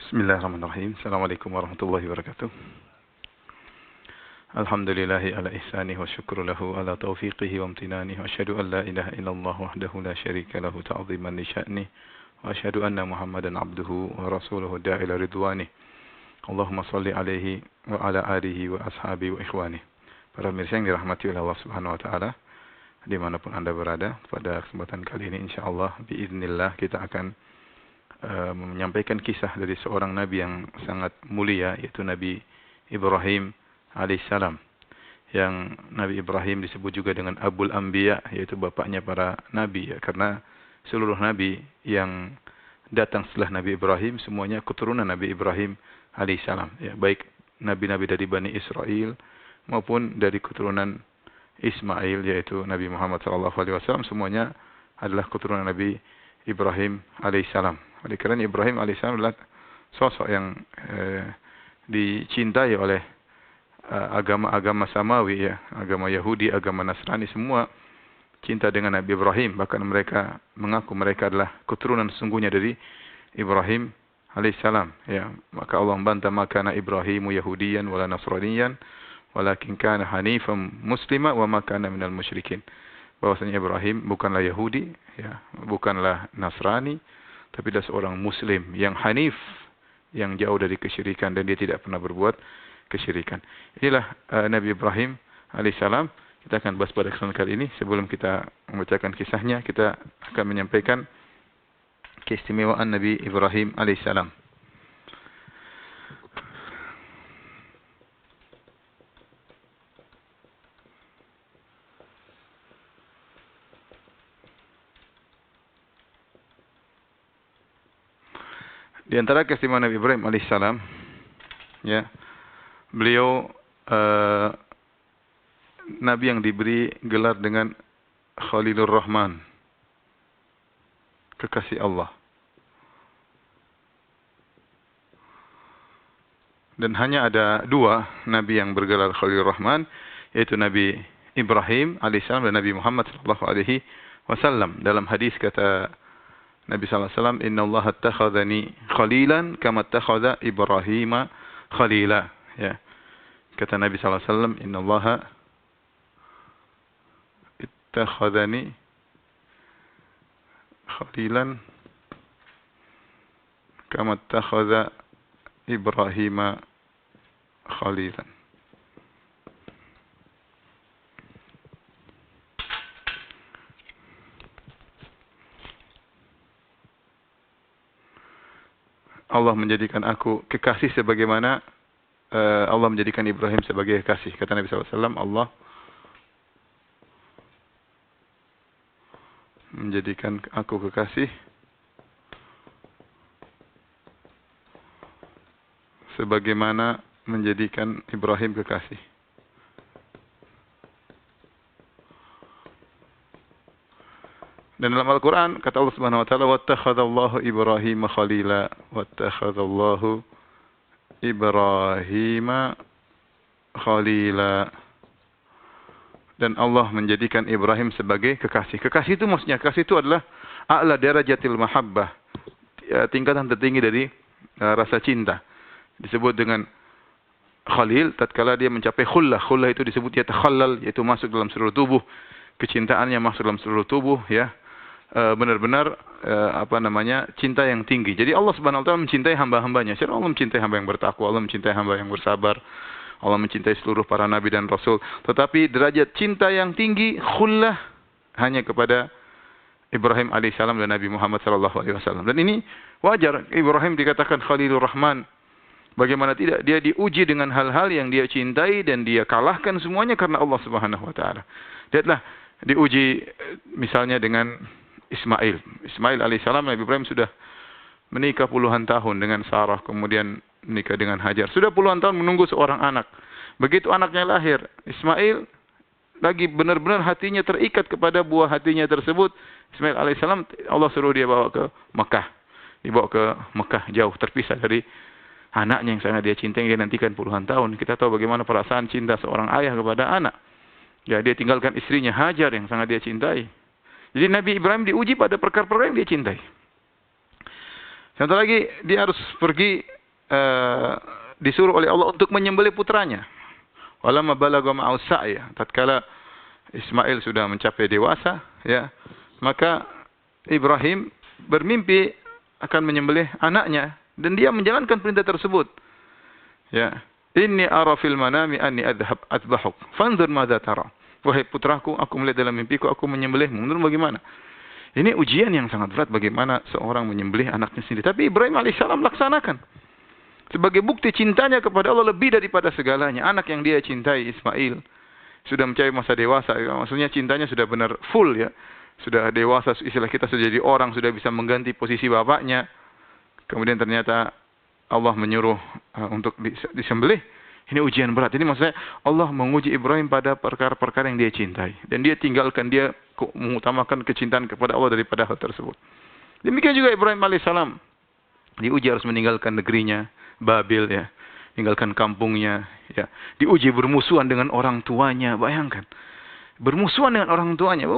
Bismillahirrahmanirrahim. Assalamualaikum warahmatullahi wabarakatuh. Alhamdulillahi ala ihsanih wa syukru lahu ala taufiqihi wa amtinanih. Wa asyhadu an la ilaha illallah wahdahu la syarika lahu ta'ziman li sya'nih. Wa asyhadu anna Muhammadan abduhu wa rasuluhu da'ila ridwanih. Allahumma salli alaihi wa ala alihi wa ashabihi wa ikhwanih. Para pemirsa yang dirahmati oleh Allah Subhanahu wa taala, dimanapun Anda berada, pada kesempatan kali ini insyaallah biiznillah kita akan menyampaikan kisah dari seorang nabi yang sangat mulia, yaitu Nabi Ibrahim alaihissalam. Yang Nabi Ibrahim disebut juga dengan Abul Anbiya, yaitu bapaknya para nabi, ya, karena seluruh nabi yang datang setelah Nabi Ibrahim semuanya keturunan Nabi Ibrahim alaihissalam, ya, baik nabi-nabi dari Bani Israel maupun dari keturunan Ismail, yaitu Nabi Muhammad SAW, semuanya adalah keturunan Nabi Ibrahim alaihissalam. Oleh kerana Ibrahim alaihissalam adalah sosok yang dicintai oleh agama-agama samawi, ya, agama Yahudi, agama Nasrani, semua cinta dengan Nabi Ibrahim. Bahkan mereka mengaku mereka adalah keturunan sesungguhnya dari Ibrahim alaihissalam. Ya, maka Allah membantah, maka Ibrahimu Yahudiyan wala Nasraniyan, walakin kana hanifan muslima wa ma kana minal musyrikin. Bahwasanya Ibrahim bukanlah Yahudi, ya, bukanlah Nasrani, tapi dia seorang Muslim yang hanif, yang jauh dari kesyirikan, dan dia tidak pernah berbuat kesyirikan. Inilah Nabi Ibrahim alaihissalam. Kita akan bahas pada kesempatan kali ini. Sebelum kita membacakan kisahnya, kita akan menyampaikan keistimewaan Nabi Ibrahim alaihissalam. Di antara keistimewaan Nabi Ibrahim alaihissalam, ya, beliau Nabi yang diberi gelar dengan Khalilur Rahman, kekasih Allah. Dan hanya ada dua Nabi yang bergelar Khalilur Rahman, yaitu Nabi Ibrahim alaihissalam dan Nabi Muhammad SAW. Dalam hadis kata Nabi SAW, Inna Allah attakhadhani khalilan kama attakhadha Ibrahim khalila. Ya. Kata Nabi SAW, Inna Allah attakhadhani khalilan kama attakhadha Ibrahim khalilan. Allah menjadikan aku kekasih sebagaimana Allah menjadikan Ibrahim sebagai kekasih. Kata Nabi SAW, Allah menjadikan aku kekasih sebagaimana menjadikan Ibrahim kekasih. Dan dalam Al-Quran, kata Allah Subhanahu wa ta'ala, وَاتَّخَذَ Ibrahim khalila, وَاتَّخَذَ Ibrahim khalila. Dan Allah menjadikan Ibrahim sebagai kekasih. Kekasih itu maksudnya, kekasih itu adalah a'la darajatil mahabbah, tingkatan tertinggi dari rasa cinta. Disebut dengan khalil tatkala dia mencapai khullah. Khullah itu disebut yatakhallal, yaitu masuk dalam seluruh tubuh. Kecintaannya masuk dalam seluruh tubuh, ya. Benar-benar cinta yang tinggi. Jadi Allah Subhanahu wa taala mencintai hamba-hambanya. Allah mencintai hamba yang bertakwa, Allah mencintai hamba yang bersabar, Allah mencintai seluruh para nabi dan rasul. Tetapi derajat cinta yang tinggi khullah hanya kepada Ibrahim alaihissalam dan Nabi Muhammad SAW. Dan ini wajar, Ibrahim dikatakan Khalilur Rahman. Bagaimana tidak, dia diuji dengan hal-hal yang dia cintai dan dia kalahkan semuanya karena Allah Subhanahu wa taala. Lihatlah, diuji misalnya dengan Ismail. Ismail alaihissalam, Nabi Ibrahim sudah menikah puluhan tahun dengan Sarah, kemudian menikah dengan Hajar. Sudah puluhan tahun menunggu seorang anak. Begitu anaknya lahir, Ismail lagi benar-benar hatinya terikat kepada buah hatinya tersebut. Ismail alaihissalam, Allah suruh dia bawa ke Mekah. Dibawa ke Mekah, jauh terpisah dari anaknya yang sangat dia cintai, dia nantikan puluhan tahun. Kita tahu bagaimana perasaan cinta seorang ayah kepada anak. Ya, dia tinggalkan istrinya Hajar yang sangat dia cintai. Jadi Nabi Ibrahim diuji pada perkara-perkara yang dia cintai. Contoh lagi, dia harus pergi disuruh oleh Allah untuk menyembelih putranya. Walamma balagha ma'us sa'i, tatkala Ismail sudah mencapai dewasa, ya, maka Ibrahim bermimpi akan menyembelih anaknya dan dia menjalankan perintah tersebut. Ya, inni ara fil manami anni adhhab atbahuk fanzur madza tara. Wahai putraku, aku melihat dalam mimpiku aku menyembelihmu. Menurut bagaimana? Ini ujian yang sangat berat bagaimana seorang menyembelih anaknya sendiri. Tapi Ibrahim alaihissalam laksanakan. Sebagai bukti cintanya kepada Allah lebih daripada segalanya. Anak yang dia cintai, Ismail, sudah mencapai masa dewasa. Maksudnya cintanya sudah benar full, ya. Sudah dewasa, istilah kita sudah jadi orang, sudah bisa mengganti posisi bapaknya. Kemudian ternyata Allah menyuruh untuk disembelih. Ini ujian berat. Ini maksudnya Allah menguji Ibrahim pada perkara-perkara yang dia cintai. Dan dia tinggalkan, dia mengutamakan kecintaan kepada Allah daripada hal tersebut. Demikian juga Ibrahim alaihissalam. Diuji harus meninggalkan negerinya, Babil, ya. Tinggalkan kampungnya, ya. Diuji bermusuhan dengan orang tuanya. Bayangkan. Bermusuhan dengan orang tuanya.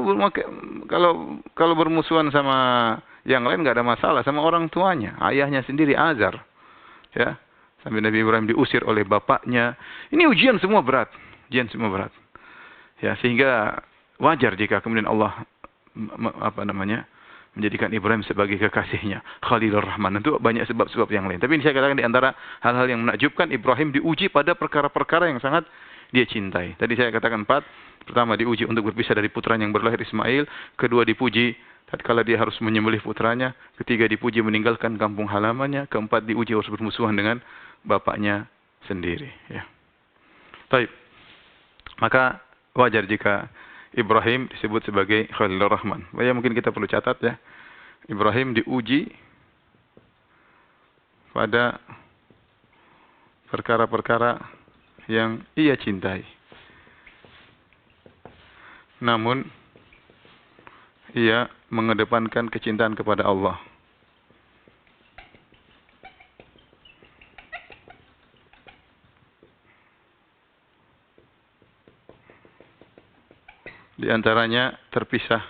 Kalau bermusuhan sama yang lain nggak ada masalah. Sama orang tuanya. Ayahnya sendiri, Azar. Ya. Sampai Nabi Ibrahim diusir oleh bapaknya. Ini ujian semua berat. Ujian semua berat. Ya, sehingga wajar jika kemudian Allah menjadikan Ibrahim sebagai kekasihnya, Khalilur Rahman. Itu banyak sebab-sebab yang lain. Tapi ini saya katakan di antara hal-hal yang menakjubkan, Ibrahim diuji pada perkara-perkara yang sangat dia cintai. Tadi saya katakan 4. Pertama, diuji untuk berpisah dari putranya yang berlahir Ismail. Kedua, dipuji tatkala dia harus menyembelih putranya. Ketiga, dipuji meninggalkan kampung halamannya. Keempat, diuji harus bermusuhan dengan bapaknya sendiri. Ya. Baik. Maka wajar jika Ibrahim disebut sebagai Khalilur Rahman. Ya, mungkin kita perlu catat, ya. Ibrahim diuji pada perkara-perkara yang ia cintai. Namun ia mengedepankan kecintaan kepada Allah. Di antaranya terpisah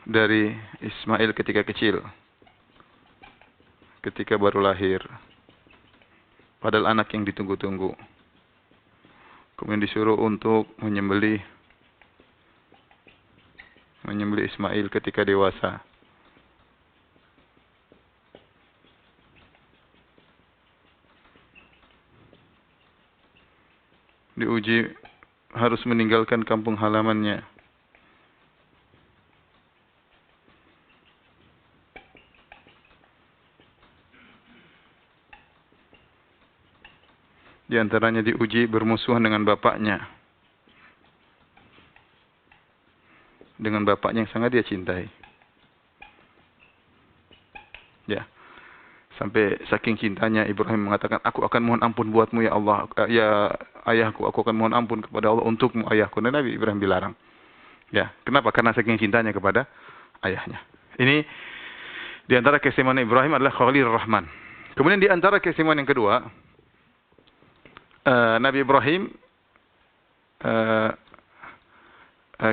dari Ismail ketika kecil, ketika baru lahir, padahal anak yang ditunggu-tunggu. Kemudian disuruh untuk menyembelih Ismail ketika dewasa. Diuji harus meninggalkan kampung halamannya. Di antaranya diuji bermusuhan dengan bapaknya. Dengan bapaknya yang sangat dia cintai. Ya. Sampai saking cintanya Ibrahim mengatakan, aku akan mohon ampun buatmu ya Allah, ya ayahku, aku akan mohon ampun kepada Allah untukmu ayahku. Dan Nabi Ibrahim dilarang. Ya, kenapa? Karena saking cintanya kepada ayahnya. Ini di antara keistimewaan Ibrahim adalah Khalilur Rahman. Kemudian di antara keistimewaan yang kedua, Nabi Ibrahim,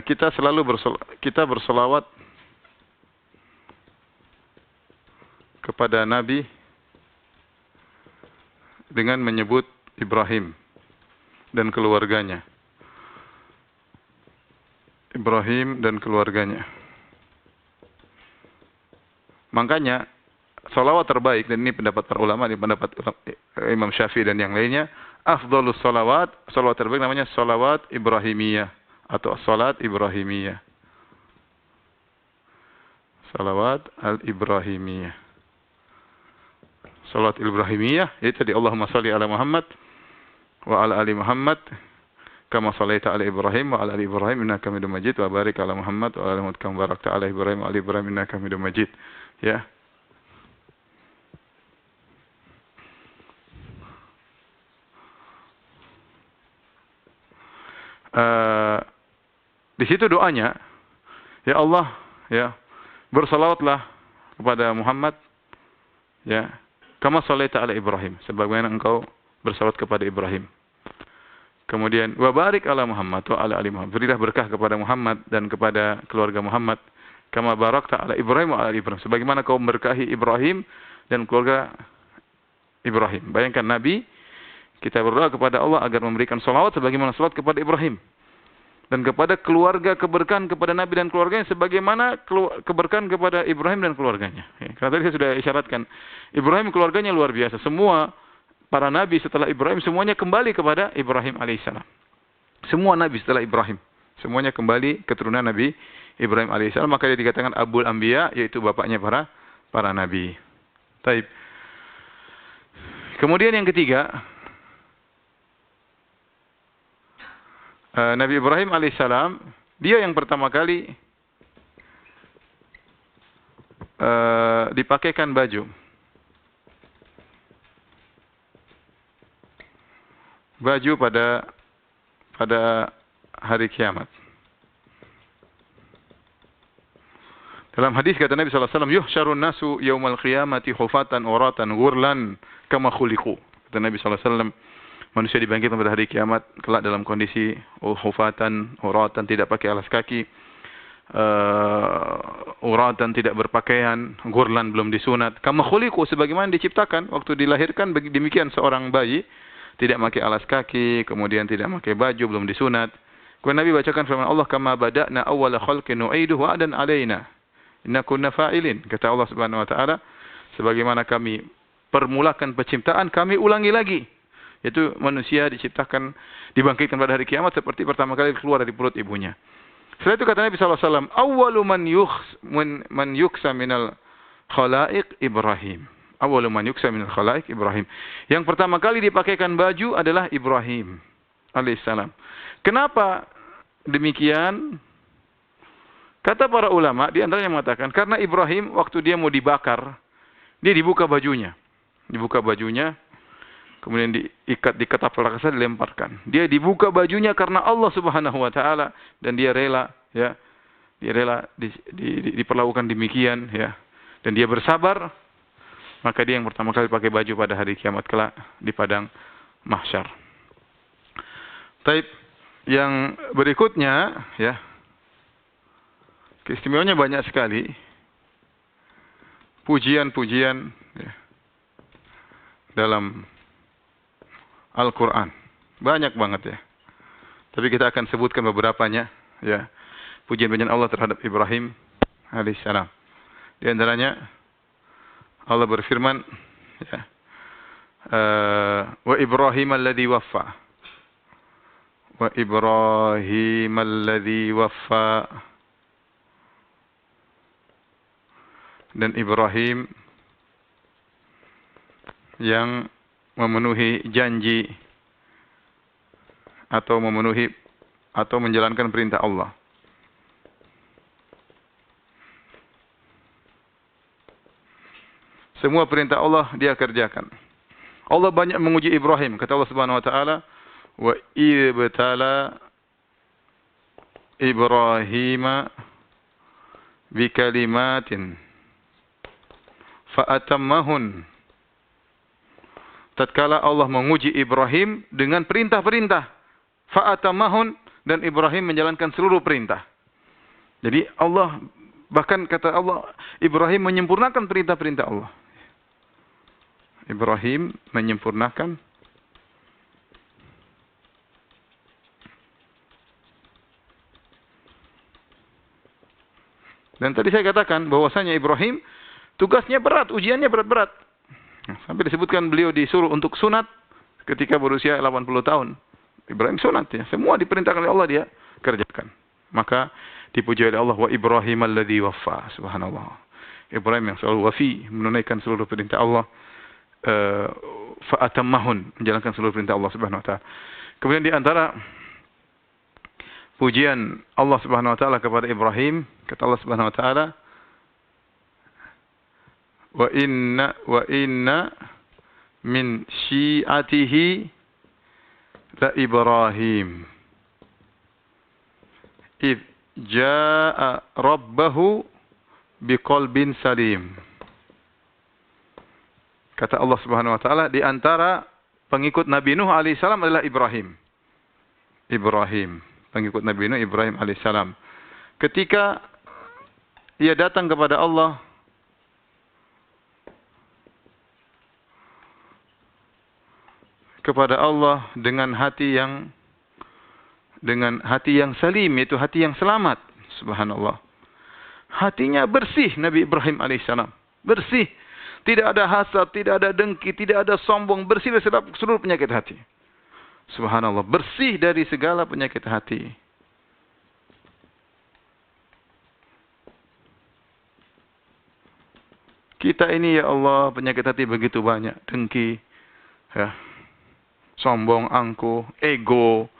kita bersolawat kepada Nabi dengan menyebut Ibrahim dan keluarganya. Ibrahim dan keluarganya. Makanya salawat terbaik, dan ini pendapat para ulama, ini pendapat Imam Syafi'i dan yang lainnya, afdhalus salawat, salawat terbaik namanya salawat Ibrahimiyah atau salat Ibrahimiyah. Salawat al-Ibrahimiyah. Salat Ibrahimiyah yaitu di Allahumma salli ala Muhammad wa ala ali Muhammad kama shallaita ala Ibrahim wa ala ali Ibrahim innaka Hamidum Majid wa barik ala Muhammad wa ala Muhammad kama barakta ala Ibrahim wa ala ali Ibrahim innaka Hamidum Majid. Ya. Di situ doanya, ya Allah, ya, bersalawatlah kepada Muhammad, ya, kama shallaita ala Ibrahim, sebagaimana engkau bersalawat kepada Ibrahim. Kemudian wa barik ala Muhammad wa ala ali Muhammad, berilah berkah kepada Muhammad dan kepada keluarga Muhammad, kama barakta ala Ibrahim wa ala ali Ibrahim, sebagaimana kau memberkahi Ibrahim dan keluarga Ibrahim. Bayangkan Nabi, kita berdoa kepada Allah agar memberikan salawat sebagaimana salawat kepada Ibrahim. Dan kepada keluarga keberkahan kepada Nabi dan keluarganya sebagaimana keberkahan kepada Ibrahim dan keluarganya. Karena tadi saya sudah isyaratkan, Ibrahim keluarganya luar biasa. Semua para nabi setelah Ibrahim semuanya kembali kepada Ibrahim alaihissalam. Semua nabi setelah Ibrahim semuanya kembali keturunan Nabi Ibrahim alaihissalam. Maka dia dikatakan Abul Anbiya, yaitu bapaknya para nabi. Taib. Kemudian yang ketiga, Nabi Ibrahim alaihissalam, dia yang pertama kali dipakaikan baju. Baju pada hari kiamat. Dalam hadis kata Nabi SAW, yuhsyarun nasu yaumal qiyamati hufatan uratan ghurlan kama khuliqu. Kata Nabi SAW, manusia dibangkitkan pada hari kiamat kelak dalam kondisi hufatan, uratan, tidak pakai alas kaki, uratan, tidak berpakaian, ghurlan, belum disunat. Kama khuliqu, sebagaimana diciptakan waktu dilahirkan, demikian seorang bayi, tidak pakai alas kaki, kemudian tidak pakai baju, belum disunat. Kemudian Nabi bacakan firman Allah, kama bada'na awwala khalqin nu'iduhu wa'dan alaina inna kunna fa'ilin. Kata Allah Subhanahu wa taala, sebagaimana kami permulakan penciptaan, kami ulangi lagi. Yaitu manusia diciptakan, dibangkitkan pada hari kiamat seperti pertama kali keluar dari perut ibunya. Setelah itu kata Nabi SAW, awwalu man yuksa minal khalaiq Ibrahim. Awwalu man yuksa minal khalaiq Ibrahim. Yang pertama kali dipakaikan baju adalah Ibrahim alaihissalam. Kenapa demikian? Kata para ulama, di antaranya mengatakan, karena Ibrahim waktu dia mau dibakar, dia dibuka bajunya. Dibuka bajunya, kemudian diikat di ketapel raksasa, dilemparkan. Dia dibuka bajunya karena Allah Subhanahu wa taala, dan dia rela, ya. Dia rela diperlakukan demikian, ya. Dan dia bersabar, maka dia yang pertama kali pakai baju pada hari kiamat kelak di padang mahsyar. Taib yang berikutnya, ya. Keistimewaannya banyak sekali. Pujian-pujian, ya, dalam Al-Quran. Banyak banget, ya. Tapi kita akan sebutkan beberapanya, ya. Pujian-pujian Allah terhadap Ibrahim alaihissalam. Di antaranya Allah berfirman, ya, wa Ibrahim alladhi waffa. Wa Ibrahim alladhi waffa. Dan Ibrahim yang memenuhi janji atau menjalankan perintah Allah. Semua perintah Allah dia kerjakan. Allah banyak menguji Ibrahim. Kata Allah Subhanahu wa taala, wa ibtala Ibrahima bikalimatin fa'atammahun. Tatkala Allah menguji Ibrahim dengan perintah-perintah, fa'atammahun, dan Ibrahim menjalankan seluruh perintah. Jadi Allah, bahkan kata Allah, Ibrahim menyempurnakan perintah-perintah Allah. Ibrahim menyempurnakan dan tadi saya katakan bahwasanya Ibrahim tugasnya berat, ujiannya berat-berat. Sampai disebutkan beliau disuruh untuk sunat ketika berusia 80 tahun. Ibrahim sunat, ya. Semua diperintahkan oleh Allah dia kerjakan. Maka dipuji oleh Allah, wa Ibrahim alladhi waffa. Subhanallah. Ibrahim yang selalu wafi, menunaikan seluruh perintah Allah. Fa'atammahun, menjalankan seluruh perintah Allah Subhanahu wa taala. Kemudian di antara pujian Allah Subhanahu wa taala kepada Ibrahim, kata Allah Subhanahu wa taala, wa inna min syi'atihi la Ibrahim id jaa rabbahu biqalbin salim. Kata Allah Subhanahu wa taala, di antara pengikut Nabi Nuh alaihissalam adalah Ibrahim. Ibrahim, pengikut Nabi Nuh Ibrahim alaihissalam. Ketika ia datang kepada Allah kepada Allah dengan hati yang salim, yaitu hati yang selamat. Subhanallah. Hatinya bersih Nabi Ibrahim alaihissalam. Bersih. Tidak ada hasad, tidak ada dengki, tidak ada sombong. Bersih dari seluruh penyakit hati. Subhanallah. Bersih dari segala penyakit hati. Kita ini ya Allah penyakit hati begitu banyak. Dengki, ya, sombong, angkuh, ego,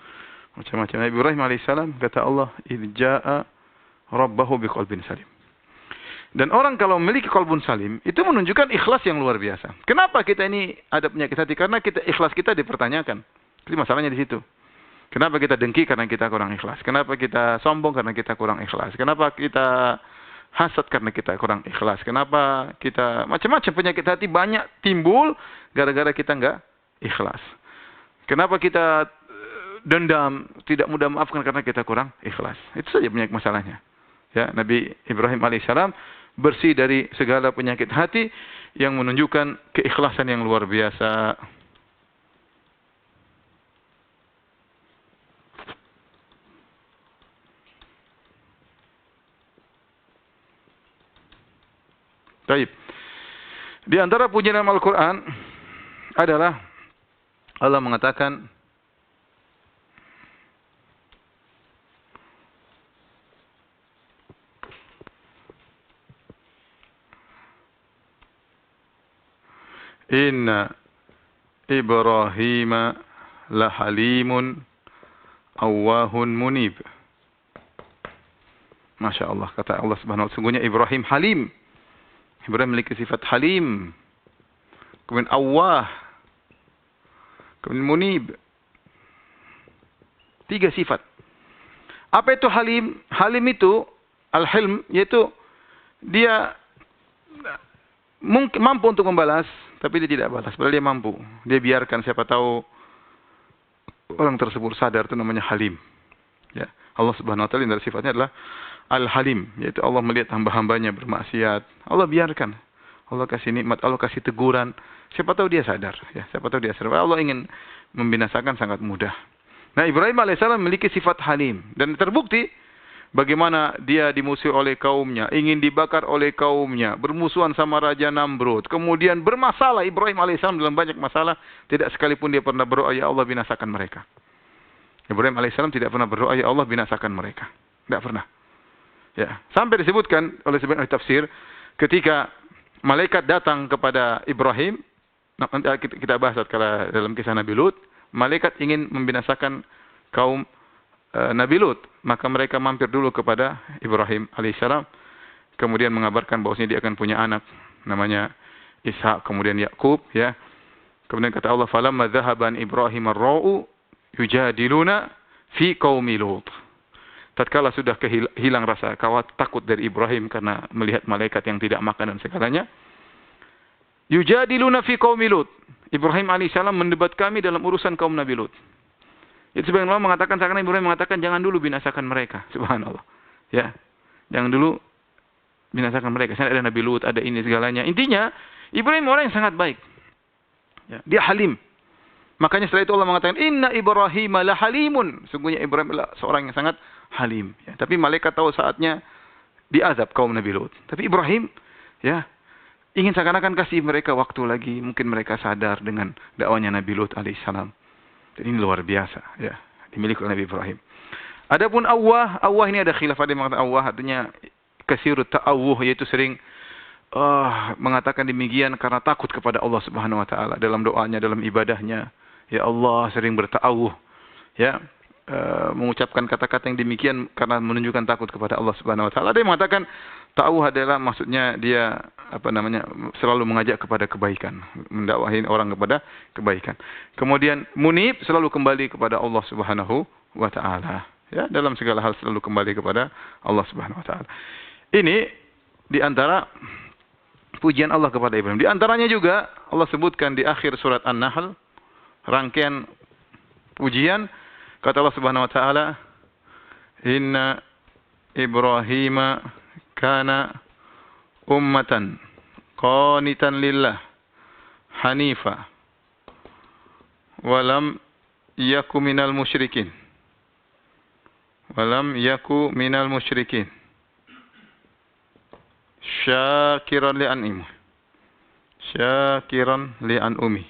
macam-macam. Nabi Ibrahim alaihissalam kata Allah, "Idja'a rabbahu biqalbin salim." Dan orang kalau memiliki qalbun salim, itu menunjukkan ikhlas yang luar biasa. Kenapa kita ini ada penyakit hati? Karena ikhlas kita dipertanyakan. Jadi masalahnya di situ. Kenapa kita dengki? Karena kita kurang ikhlas. Kenapa kita sombong? Karena kita kurang ikhlas. Kenapa kita hasad? Karena kita kurang ikhlas. Kenapa kita macam-macam penyakit hati banyak timbul gara-gara kita enggak ikhlas. Kenapa kita dendam, tidak mudah maafkan? Karena kita kurang ikhlas. Itu saja banyak masalahnya. Ya, Nabi Ibrahim alaihissalam bersih dari segala penyakit hati yang menunjukkan keikhlasan yang luar biasa. Baik. Di antara pujian dalam Al-Quran adalah Allah mengatakan, Inna Ibrahim lahalimun awwahun munib. Masya Allah, kata Allah subhanahu wa ta'ala, sungguhnya Ibrahim halim. Ibrahim memiliki sifat halim. Kemudian awwah. Kemudian munib. 3 sifat. Apa itu halim? Halim itu, al-hilm, yaitu dia mampu untuk membalas, tapi dia tidak balas. Padahal dia mampu. Dia biarkan, siapa tahu orang tersebut sadar, itu namanya halim. Ya. Allah subhanahu wa ta'ala dari sifatnya adalah Al-Halim, yaitu Allah melihat hamba-hambanya bermaksiat. Allah biarkan. Allah kasih nikmat, Allah kasih teguran. Siapa tahu dia sadar. Ya, siapa tahu dia sadar. Allah ingin membinasakan sangat mudah. Nah, Ibrahim alaihissalam memiliki sifat halim. Dan terbukti bagaimana dia dimusuhi oleh kaumnya. Ingin dibakar oleh kaumnya. Bermusuhan sama Raja Namrud. Kemudian bermasalah. Ibrahim alaihissalam dalam banyak masalah. Tidak sekalipun dia pernah berdoa, ya Allah binasakan mereka. Ibrahim alaihissalam tidak pernah berdoa, ya Allah binasakan mereka. Tidak pernah. Ya, sampai disebutkan oleh sebagian ahli tafsir ketika malaikat datang kepada Ibrahim, nanti kita bahas kalau dalam kisah Nabi Lut, malaikat ingin membinasakan kaum Nabi Lut, maka mereka mampir dulu kepada Ibrahim alaihissalam, kemudian mengabarkan bahwasanya dia akan punya anak namanya Ishak, kemudian Yakub, ya. Kemudian kata Allah, "Falamma dhahaban Ibrahim ar-ra'u yujadiluna fi qaumi Lut." Tatkala sudah hilang rasa takut dari Ibrahim karena melihat malaikat yang tidak makan dan segalanya. Yujadiluna fi qaumi Lut. Ibrahim alaihissalam mendebat kami dalam urusan kaum Nabi Lut. Itu sebagian ulama mengatakan, karena Ibrahim mengatakan jangan dulu binasakan mereka. Subhanallah. Ya. Jangan dulu binasakan mereka. Saya ada Nabi Lut, ada ini segalanya. Intinya, Ibrahim orang yang sangat baik. Ya. Dia halim. Makanya setelah itu Allah mengatakan, Inna Ibrahim la halimun. Sungguhnya Ibrahim adalah seorang yang sangat halim. Ya, tapi malaikat tahu saatnya diazab kaum Nabi Lut. Tapi Ibrahim, ya, ingin seakan-akan kasih mereka waktu lagi. Mungkin mereka sadar dengan dakwanya Nabi Lut alaihissalam. Dan ini luar biasa, ya, dimiliki oleh Nabi Ibrahim. Adapun awwah, awwah ini ada khilaf, ada yang mengatakan awwah artinya kasirut ta'awuh, yaitu sering mengatakan demikian karena takut kepada Allah Subhanahu wa taala dalam doanya, dalam ibadahnya. Ya Allah, sering berta'awuh, ya, mengucapkan kata-kata yang demikian karena menunjukkan takut kepada Allah Subhanahu wa taala. Ada yang mengatakan ta'awuh adalah maksudnya dia selalu mengajak kepada kebaikan, mendakwahi orang kepada kebaikan. Kemudian munib, selalu kembali kepada Allah Subhanahu wa taala. Ya, dalam segala hal selalu kembali kepada Allah Subhanahu wa taala. Ini di antara pujian Allah kepada Ibrahim. Di antaranya juga Allah sebutkan di akhir surat An-Nahl, rangkaian pujian, kata Allah Subhanahu wa taala, Inna Ibrahim kana ummatan qanitan lillah hanifa walam yaku minal musyrikin. Walam yaku minal musyrikin. Syakiran li an'imi. Syakiran li an'umi.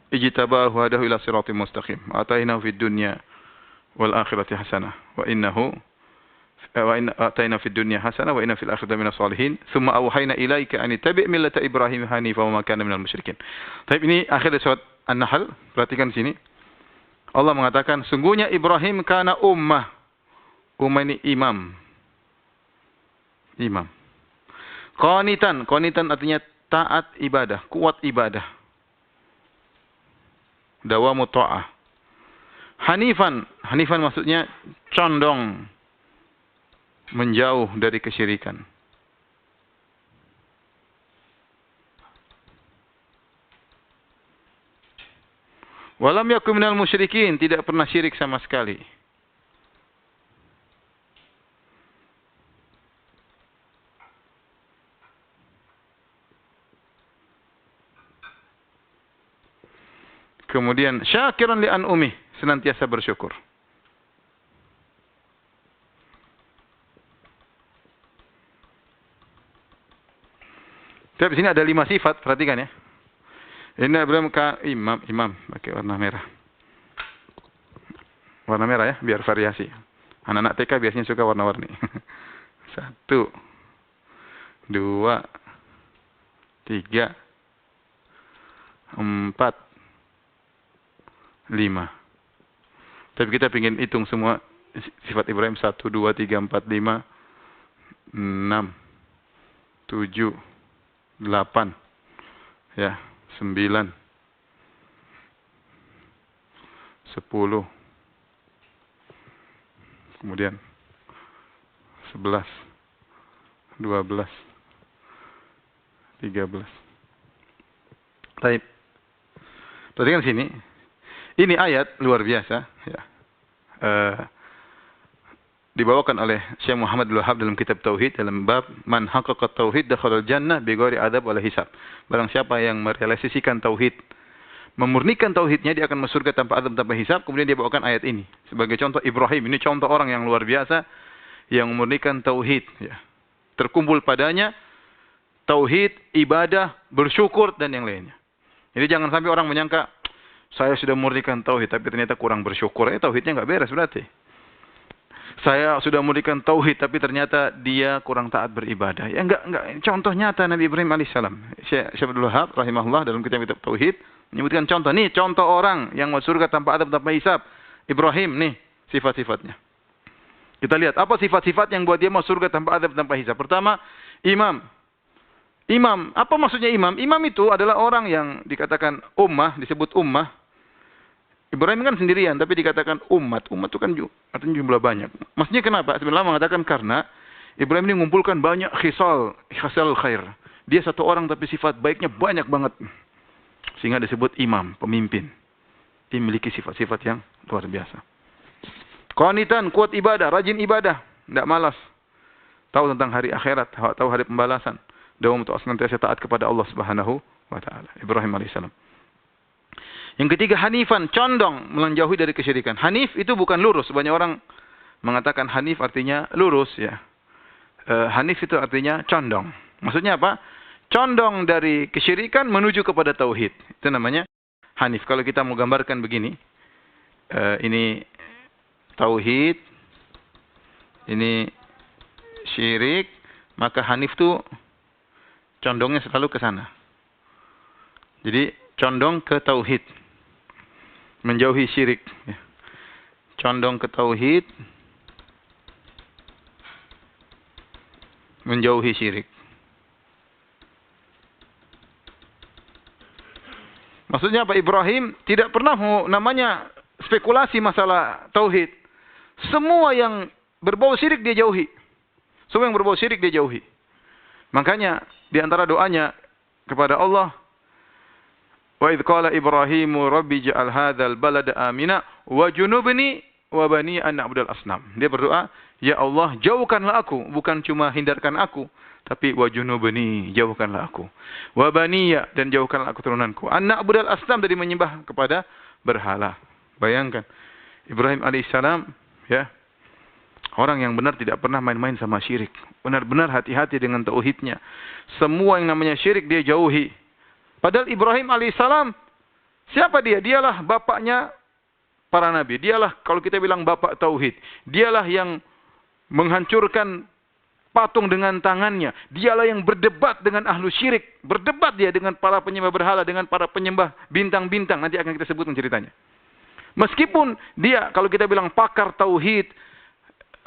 Ijtabahu hadahu ila siratim mustaqim. Atainahu fid dunya wal akhirati hasanah wa innahu ataina fid dunya hasanah wa inna fil akhirati minas salihin. Tsumma awhayna ilaika an tabi' millata Ibrahim hanifan wa ma kana minal musyrikin. Tapi ini akhir surat An-Nahl, perhatikan sini. Allah mengatakan sungguhnya Ibrahim kana ummah. Ummah ini imam. Imam. Qanitan artinya taat ibadah, kuat ibadah. Dawamu ta'ah. Hanifan maksudnya condong menjauh dari kesyirikan. Walam yakun minal musyrikin, tidak pernah syirik sama sekali. Kemudian syakiran li an'umi, senantiasa bersyukur. Tapi di sini ada 5 sifat, perhatikan ya. Ini Ibrahim imam pakai warna merah. Warna merah ya, biar variasi. Anak-anak TK biasanya suka warna-warni. 1, 2, 3, 4, 5. Tapi kita ingin hitung semua sifat Ibrahim 1, 2, 3, 4, 5, 6, 7, 8, ya, 9, 10, kemudian 11, 12, 13. Baik. Perhatikan sini. Ini ayat luar biasa, ya. Dibawakan oleh Syekh Muhammad Al-Wahhab dalam kitab Tauhid dalam bab man haqqaqa tauhid dakhala al-jannah bighairi adab wala hisab. Barang siapa yang merealisasikan tauhid, memurnikan tauhidnya, dia akan masuk surga tanpa adab tanpa hisab. Kemudian dia bawakan ayat ini sebagai contoh Ibrahim. Ini contoh orang yang luar biasa yang memurnikan tauhid, ya. Terkumpul padanya tauhid, ibadah, bersyukur dan yang lainnya. Jadi jangan sampai orang menyangka saya sudah memurnikan tauhid tapi ternyata kurang bersyukur. Tauhidnya enggak beres berarti. Saya sudah memurnikan tauhid tapi ternyata dia kurang taat beribadah. Ya enggak. Contoh nyata Nabi Ibrahim alaihissalam. Syekh Abdul Wahhab rahimahullah dalam kitab tauhid menyebutkan contoh. Nih contoh orang yang masuk surga tanpa adab tanpa hisab. Ibrahim nih sifat-sifatnya. Kita lihat apa sifat-sifat yang buat dia masuk surga tanpa adab tanpa hisab. Pertama, imam. Imam, apa maksudnya imam? Imam itu adalah orang yang dikatakan ummah, disebut ummah. Ibrahim kan sendirian, tapi dikatakan umat. Umat itu kan artinya jumlah banyak. Maksudnya kenapa? Sebenarnya mengatakan karena Ibrahim ini mengumpulkan banyak khisal khair. Dia satu orang tapi sifat baiknya banyak banget. Sehingga disebut imam, pemimpin. Dia memiliki sifat-sifat yang luar biasa. Qanitan, kuat ibadah, rajin ibadah, tidak malas. Tahu tentang hari akhirat, tahu hari pembalasan. Dawam untuk senantiasa taat kepada Allah Subhanahu wa taala. Ibrahim alaihissalam. Yang ketiga, hanifan, condong menjauhi dari kesyirikan. Hanif itu bukan lurus. Banyak orang mengatakan hanif artinya lurus, ya. Hanif itu artinya condong. Maksudnya apa? Condong dari kesyirikan menuju kepada tauhid. Itu namanya hanif. Kalau kita mau gambarkan begini, ini tauhid, ini syirik, maka hanif itu condongnya selalu ke sana. Jadi condong ke tauhid, menjauhi syirik. Condong ke tauhid, menjauhi syirik. Maksudnya apa? Ibrahim tidak pernah namanya spekulasi masalah tauhid. Semua yang berbau syirik dia jauhi. Semua yang berbau syirik dia jauhi. Makanya di antara doanya kepada Allah, wa idh qala Ibrahimu rabbi ja'al hadzal balada amina wa junubni wa bani an na'budal asnam. Dia berdoa, ya Allah, jauhkanlah aku, bukan cuma hindarkan aku, tapi wa junubni, jauhkanlah aku. Wa baniya, dan jauhkanlah aku turunanku. An na'budal asnam, dari menyembah kepada berhala. Bayangkan, Ibrahim alaihissalam, ya, orang yang benar tidak pernah main-main sama syirik. Benar-benar hati-hati dengan tauhidnya. Semua yang namanya syirik dia jauhi. Padahal Ibrahim alaihissalam, siapa dia? Dialah bapaknya para nabi. Dialah, kalau kita bilang bapak tauhid. Dialah yang menghancurkan patung dengan tangannya. Dialah yang berdebat dengan ahlu syirik. Berdebat dia dengan para penyembah berhala, dengan para penyembah bintang-bintang. Nanti akan kita sebutkan ceritanya. Meskipun dia, kalau kita bilang pakar tauhid,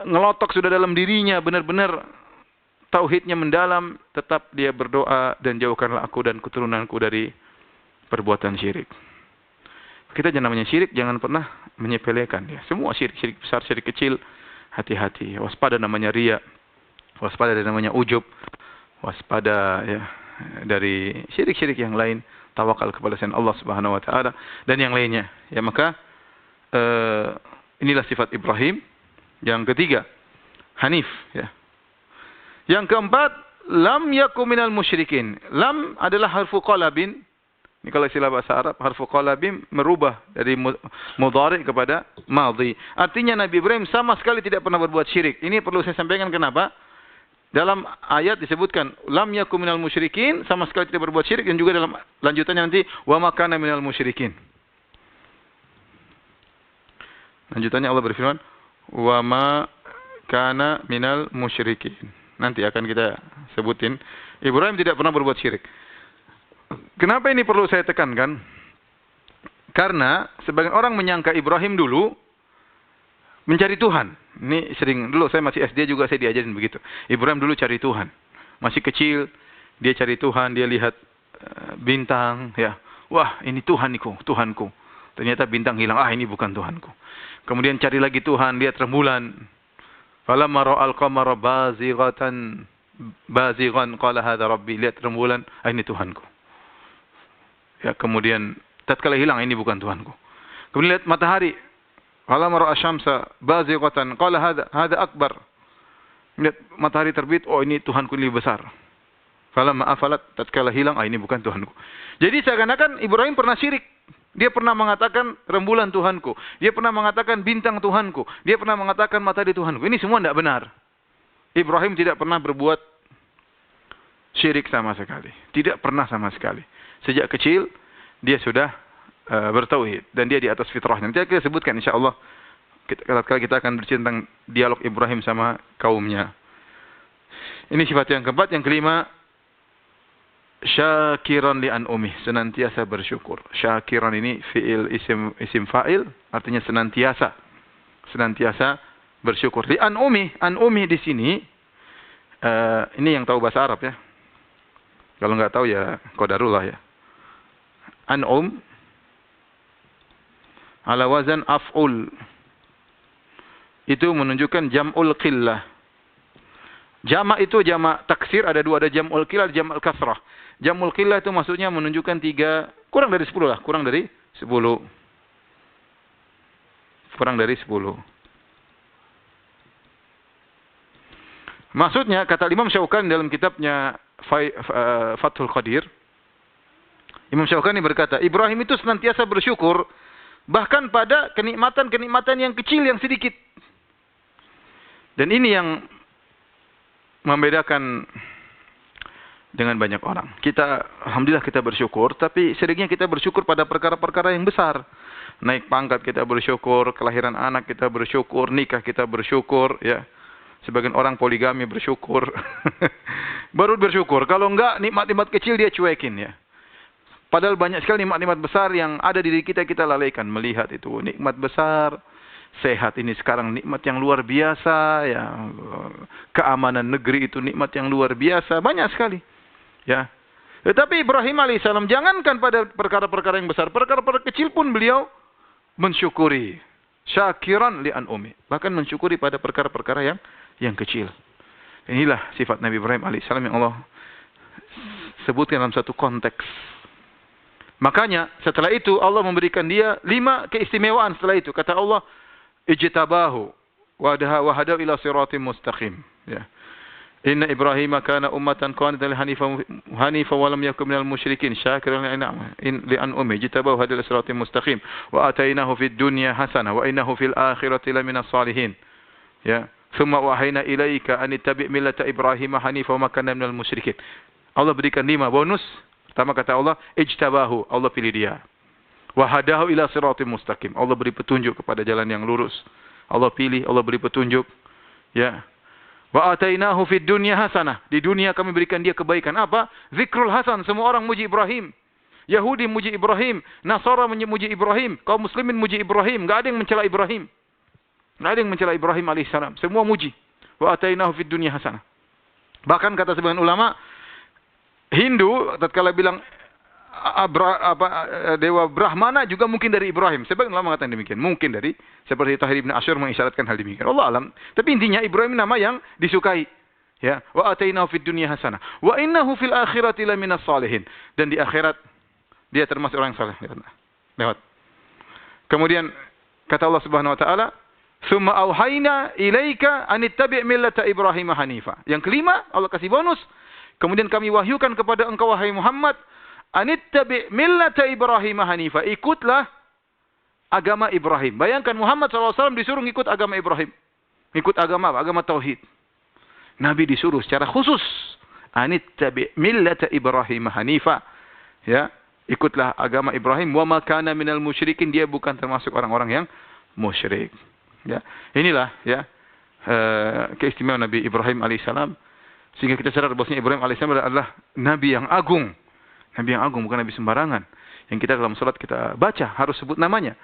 ngelotok sudah dalam dirinya, benar-benar tauhidnya mendalam, tetap dia berdoa, dan jauhkanlah aku dan keturunanku dari perbuatan syirik. Kita jangan namanya syirik, jangan pernah menyepelekan ya. Semua syirik, syirik besar, syirik kecil, hati-hati. Waspada namanya riya, waspada dari namanya ujub, waspada ya dari syirik-syirik yang lain, tawakal kepada selain Allah Subhanahu wa taala dan yang lainnya. Ya, maka inilah sifat Ibrahim. Yang ketiga, Hanif. Ya. Yang keempat, lam yaku minal musyrikin. Lam adalah harfu qalabin. Ini kalau istilah bahasa Arab, harfu qalabin merubah dari mudhari kepada madhi. Artinya Nabi Ibrahim sama sekali tidak pernah berbuat syirik. Ini perlu saya sampaikan kenapa. Dalam ayat disebutkan, lam yaku minal musyrikin, sama sekali tidak berbuat syirik. Dan juga dalam lanjutannya nanti, wa makana minal musyrikin. Lanjutannya Allah berfirman, wa ma kana minal musyrikin. Nanti akan kita sebutin. Ibrahim tidak pernah berbuat syirik. Kenapa ini perlu saya tekankan? Karena sebagian orang menyangka Ibrahim dulu mencari Tuhan. Ini sering, dulu saya masih SD juga saya diajarin begitu. Ibrahim dulu cari Tuhan. Masih kecil, dia cari Tuhan, dia lihat bintang, ya. Wah, ini Tuhanku, Tuhanku. Ternyata bintang hilang. Ah, ini bukan Tuhanku. Kemudian cari lagi Tuhan, lihat rembulan. Falamma ra'al qamara bazighan qala hadza rabbi. Lihat rembulan, ah, ini Tuhanku. Ya, kemudian tatkala hilang, ini bukan Tuhanku. Kemudian lihat matahari. Falamma ra'a syamsa bazighatan qala hadza akbar. Lihat matahari terbit, oh ini Tuhanku lebih besar. Falamma afalat, tatkala hilang, ah, ini bukan Tuhanku. Jadi seakan-akan Ibrahim pernah syirik. Dia pernah mengatakan rembulan Tuhanku. Dia pernah mengatakan bintang Tuhanku. Dia pernah mengatakan matahari Tuhanku. Ini semua tidak benar. Ibrahim tidak pernah berbuat syirik sama sekali. Tidak pernah sama sekali. Sejak kecil, dia sudah bertauhid. Dan dia di atas fitrahnya. Nanti kita sebutkan insyaAllah. Kita akan bercerita tentang dialog Ibrahim sama kaumnya. Ini sifat yang keempat. Yang kelima, syakiran li an'umih, senantiasa bersyukur. Syakiran ini fi'il isim fa'il, artinya senantiasa bersyukur. Li an'umih di sini ini yang tahu bahasa Arab ya. Kalau enggak tahu ya qadarullah ya. An'um ala wazan af'ul. Itu menunjukkan jam'ul qillah. Jamak itu jamak taksir ada dua, ada jam'ul qillah, ada jam'ul kasrah. Jam'ul qillah itu maksudnya menunjukkan 3, kurang dari 10 lah, kurang dari 10. Kurang dari 10. Maksudnya kata Imam Syaukani dalam kitabnya Fathul Qadir, Imam Syaukani berkata, Ibrahim itu senantiasa bersyukur bahkan pada kenikmatan-kenikmatan yang kecil, yang sedikit. Dan ini yang membedakan dengan banyak orang. Alhamdulillah kita bersyukur, tapi seringnya kita bersyukur pada perkara-perkara yang besar. Naik pangkat kita bersyukur, kelahiran anak kita bersyukur, nikah kita bersyukur, ya. Sebagian orang poligami bersyukur. Baru bersyukur. Kalau enggak, nikmat-nikmat kecil dia cuekin, ya. Padahal banyak sekali nikmat-nikmat besar yang ada di diri kita lalaikan. Melihat itu nikmat besar. Sehat ini sekarang nikmat yang luar biasa, ya. Keamanan negeri itu nikmat yang luar biasa, banyak sekali. Ya. Tetapi Ibrahim alaihissalam jangankan pada perkara-perkara yang besar, perkara-perkara kecil pun beliau mensyukuri. Syakiran li an'umi. Bahkan mensyukuri pada perkara-perkara yang kecil. Inilah sifat Nabi Ibrahim alaihissalam yang Allah sebutkan dalam satu konteks. Makanya setelah itu Allah memberikan dia 5 keistimewaan setelah itu. Kata Allah, ijtabahu wa hadahu ila siratim mustaqim. Ya. Inna Ibrahim kana ummatan qanitan hanifa wa lam yakun minal musyrikin syakiran li an'umi ijtabahu hadahu ila siratim mustaqim wa atainahu fid dunya hasanah wa innahu fil akhirati laminas salihin. Ya. Tsumma wahayna ilaika an ittabi' millata Ibrahim hanifa wa ma kana minal musyrikin. Allah berikan 5 bonus. Pertama kata Allah, ijtabahu, Allah pilih dia. Wa hadahu ila siratim mustaqim. Allah beri petunjuk kepada jalan yang lurus. Allah pilih, Allah beri petunjuk. Ya. Wa atainahu fid dunya hasanah. Di dunia kami berikan dia kebaikan. Apa? Zikrul hasan. Semua orang muji Ibrahim. Yahudi muji Ibrahim. Nasara muji Ibrahim. Kaum muslimin muji Ibrahim. Enggak ada yang mencela Ibrahim. Enggak ada yang mencela Ibrahim alaihissalam. Semua muji. Wa atainahu fid dunya hasanah. Bahkan kata sebagian ulama, Hindu tatkala bilang dewa Brahmana juga mungkin dari Ibrahim. Sebagian ulama mengatakan demikian. Mungkin dari seperti Tahir Ibn Asyur mengisyaratkan hal demikian. Allah alam. Tapi intinya Ibrahim nama yang disukai. Ya, wa atainahu fid dunya hasanah. Wa innahu fil akhirati laminas salihin. Dan di akhirat dia termasuk orang saleh. Lewat. Kemudian kata Allah Subhanahu wa taala, "Tsumma auhayna ilaika an ittabi' millata Ibrahim hanifa." Yang kelima, Allah kasih bonus. Kemudian kami wahyukan kepada engkau wahai Muhammad, anittabi' millata Ibrahim hanifa. Ikutlah agama Ibrahim. Bayangkan Muhammad SAW disuruh ikut agama Ibrahim. Ikut agama apa? Agama Tauhid. Nabi disuruh secara khusus. Anittabi' millata Ibrahim hanifa. Ya, ikutlah agama Ibrahim. Wa ma kana minal musyrikin. Dia bukan termasuk orang-orang yang musyrik. Ya, inilah ya keistimewaan Nabi Ibrahim alaihissalam. Sehingga kita sadar bahwasanya Ibrahim alaihissalam adalah Nabi yang agung. Nabi yang agung, bukan Nabi sembarangan. Yang kita dalam salat kita baca, harus sebut namanya.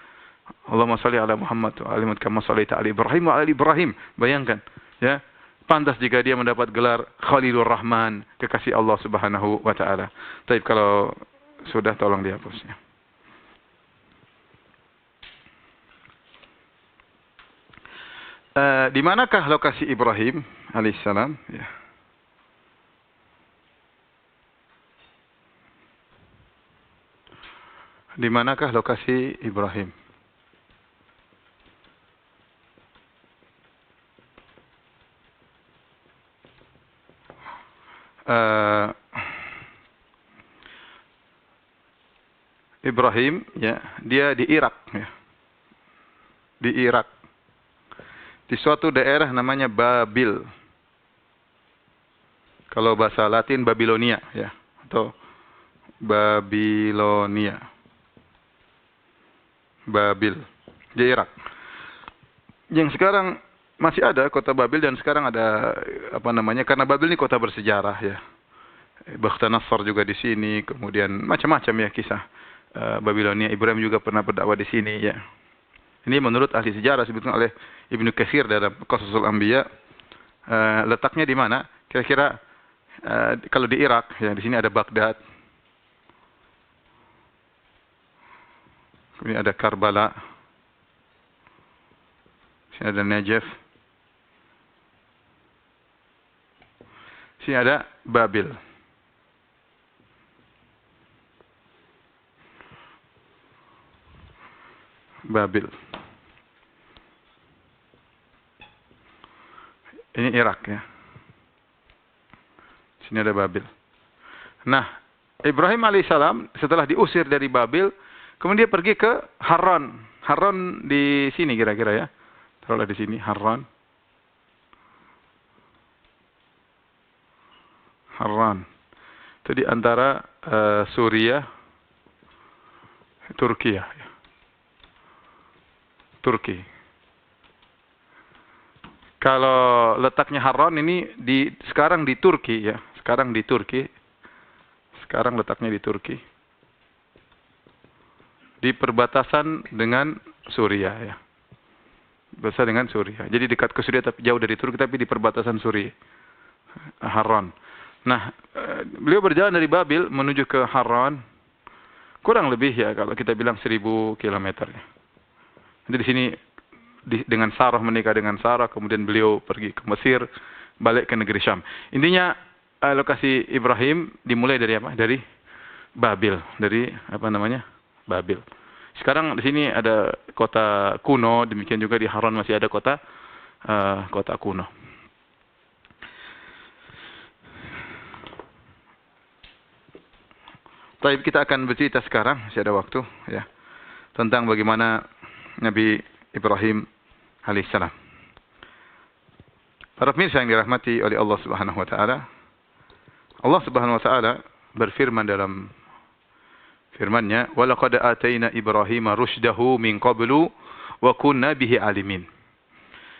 Allahumma salli ala Muhammad wa ala Muhammad kama shallaita ala Ibrahim wa ala Ibrahim. Bayangkan, ya. Pantas jika dia mendapat gelar Khalilur Rahman, kekasih Allah Subhanahu wa taala. Tapi kalau sudah tolong dihapusnya. Di manakah lokasi Ibrahim alaihissalam? Ya. Di manakah lokasi Ibrahim? Ibrahim, ya, dia di Irak, ya. Di Irak. Di suatu daerah namanya Babil. Kalau bahasa Latin Babilonia, ya, atau Babilonia. Babil di Irak. Yang sekarang masih ada kota Babil dan sekarang ada apa namanya? Karena Babil ini kota bersejarah ya. Bakhtanasar juga di sini, kemudian macam-macam ya kisah Babilonia. Ibrahim juga pernah berdakwah di sini ya. Ini menurut ahli sejarah disebutkan oleh Ibnu Katsir dalam Qasasul Anbiya. Letaknya di mana? Kira-kira kalau di Irak ya, di sini ada Baghdad. Ini ada Karbala. Sini ada Najaf. Sini ada Babil. Babil. Ini Irak ya. Sini ada Babil. Nah, Ibrahim alaihissalam setelah diusir dari Babil, kemudian dia pergi ke Haran. Haran di sini kira-kira ya. Taruhlah di sini Haran. Haran. Itu di antara Suriah, Turki ya. Turki. Kalau letaknya Haran ini sekarang di Turki ya. Sekarang di Turki. Sekarang letaknya di Turki. Di perbatasan dengan Suriah ya. Berbatasan dengan Suriah. Jadi dekat ke Suriah tapi jauh dari Turki tapi di perbatasan Suriah. Haran. Nah, beliau berjalan dari Babil menuju ke Haran. Kurang lebih ya kalau kita bilang 1000 kilometer ya. Jadi di sini dengan Sarah, menikah dengan Sarah, kemudian beliau pergi ke Mesir, balik ke negeri Syam. Intinya lokasi Ibrahim dimulai dari apa? Dari Babil, dari apa namanya? Babil. Sekarang di sini ada kota kuno, demikian juga di Haran masih ada kota kuno. Baik, kita akan bercerita sekarang, masih ada waktu ya, tentang bagaimana Nabi Ibrahim alaihissalam. Para pemirsa yang dirahmati oleh Allah Subhanahu wa taala, Allah Subhanahu wa taala berfirman dalam firman-Nya, "Wa laqad ataina Ibrahima rusydahu min qablu wa kunna bihi alimin."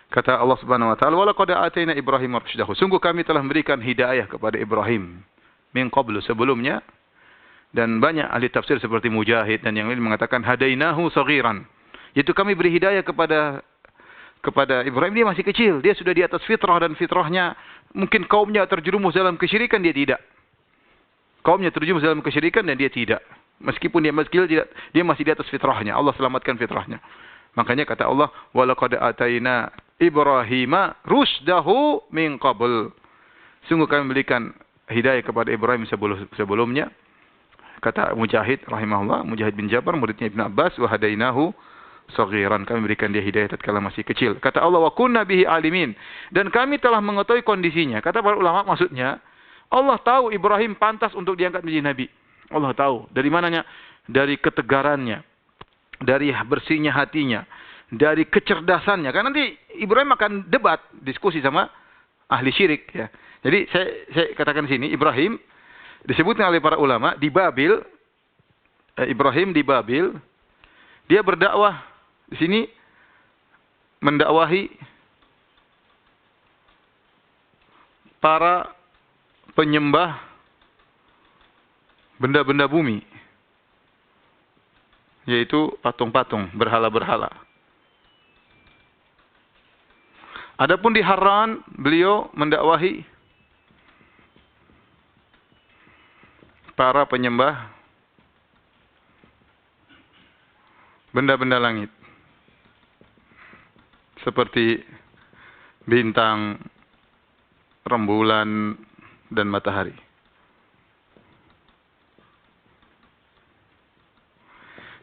Kata Allah Subhanahu wa taala, "Wa laqad ataina Ibrahima rusydahu." Sungguh kami telah memberikan hidayah kepada Ibrahim min qablu, sebelumnya. Dan banyak ahli tafsir seperti Mujahid dan yang lain mengatakan hadainahu saghiran. Yaitu kami beri hidayah kepada Ibrahim, dia masih kecil, dia sudah di atas fitrah, dan fitrahnya mungkin kaumnya terjerumus dalam kesyirikan, dia tidak. Kaumnya terjerumus dalam kesyirikan dan dia tidak. Meskipun dia masih kecil, dia masih di atas fitrahnya. Allah selamatkan fitrahnya. Makanya kata Allah, wa laqad ataina Ibrahima rusydahu min qabl. Sungguh kami memberikan hidayah kepada Ibrahim sebelumnya. Kata Mujahid rahimahullah, Mujahid bin Jabbar, muridnya Ibn Abbas, wa hadainahu saghiran. Kami berikan dia hidayah tatkala masih kecil. Kata Allah, wa kunna bihi alimin. Dan kami telah mengetahui kondisinya. Kata para ulama, maksudnya Allah tahu Ibrahim pantas untuk diangkat menjadi nabi. Allah tahu. Dari mananya? Dari ketegarannya, dari bersihnya hatinya, dari kecerdasannya. Karena nanti Ibrahim akan debat, diskusi sama ahli syirik ya. Jadi saya katakan di sini, Ibrahim disebutkan oleh para ulama di Babil, Ibrahim di Babil, dia berdakwah di sini, mendakwahi para penyembah benda-benda bumi, yaitu patung-patung, berhala-berhala. Adapun di Haran, beliau mendakwahi para penyembah benda-benda langit, seperti bintang, rembulan, dan matahari.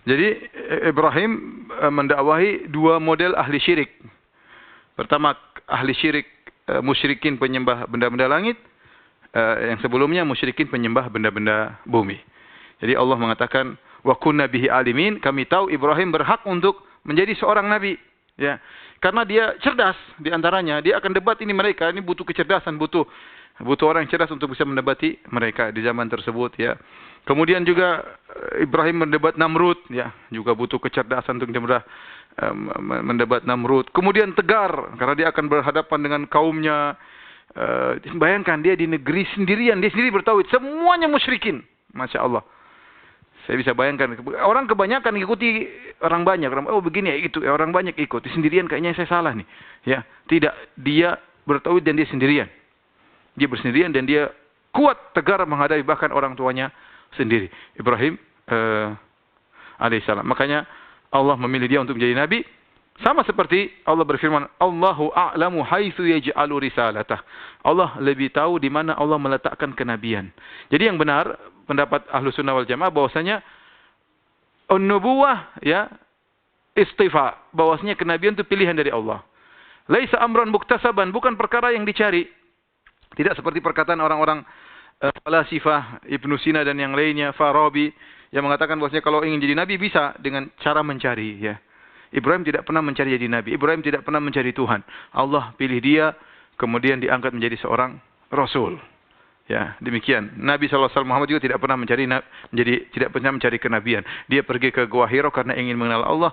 Jadi Ibrahim mendakwahi dua model ahli syirik. Pertama, ahli syirik musyrikin penyembah benda-benda langit. Yang sebelumnya musyrikin penyembah benda-benda bumi. Jadi Allah mengatakan, wa kunna bihi alimin, kami tahu Ibrahim berhak untuk menjadi seorang nabi, ya. Karena dia cerdas di antaranya, dia akan debat ini mereka, ini butuh kecerdasan, butuh orang yang cerdas untuk bisa mendebati mereka di zaman tersebut, ya. Kemudian juga Ibrahim mendebat Namrud, ya, juga butuh kecerdasan untuk dia mendebat Namrud. Kemudian tegar karena dia akan berhadapan dengan kaumnya. Bayangkan dia di negeri sendirian, dia sendiri bertauhid, semuanya musyrikin. Masya Allah. Saya bisa bayangkan, orang kebanyakan ikuti orang banyak, oh begini ya itu, orang banyak ikut, sendirian kayaknya saya salah nih. Ya, tidak, dia bertauhid dan dia sendirian. Dia bersendirian dan dia kuat, tegar menghadapi bahkan orang tuanya sendiri. Ibrahim alaihissalam. Makanya Allah memilih dia untuk menjadi nabi. Sama seperti Allah berfirman, Allahu a'lamu haitsu yaj'alu risalatah. Allah lebih tahu di mana Allah meletakkan kenabian. Jadi yang benar, pendapat Ahlus Sunnah wal Jamaah bahwasanya an-nubuwah, ya, istifa, bahwasanya kenabian itu pilihan dari Allah. Laisa amran muktasaban, bukan perkara yang dicari. Tidak seperti perkataan orang-orang falasifah, Ibnu Sina dan yang lainnya, Farabi, yang mengatakan bahwasanya kalau ingin jadi nabi bisa dengan cara mencari, ya. Ibrahim tidak pernah mencari jadi nabi. Ibrahim tidak pernah mencari Tuhan. Allah pilih dia, kemudian diangkat menjadi seorang rasul. Ya, demikian. Nabi SAW Muhammad juga tidak pernah tidak pernah mencari kenabian. Dia pergi ke Gua Hira karena ingin mengenal Allah,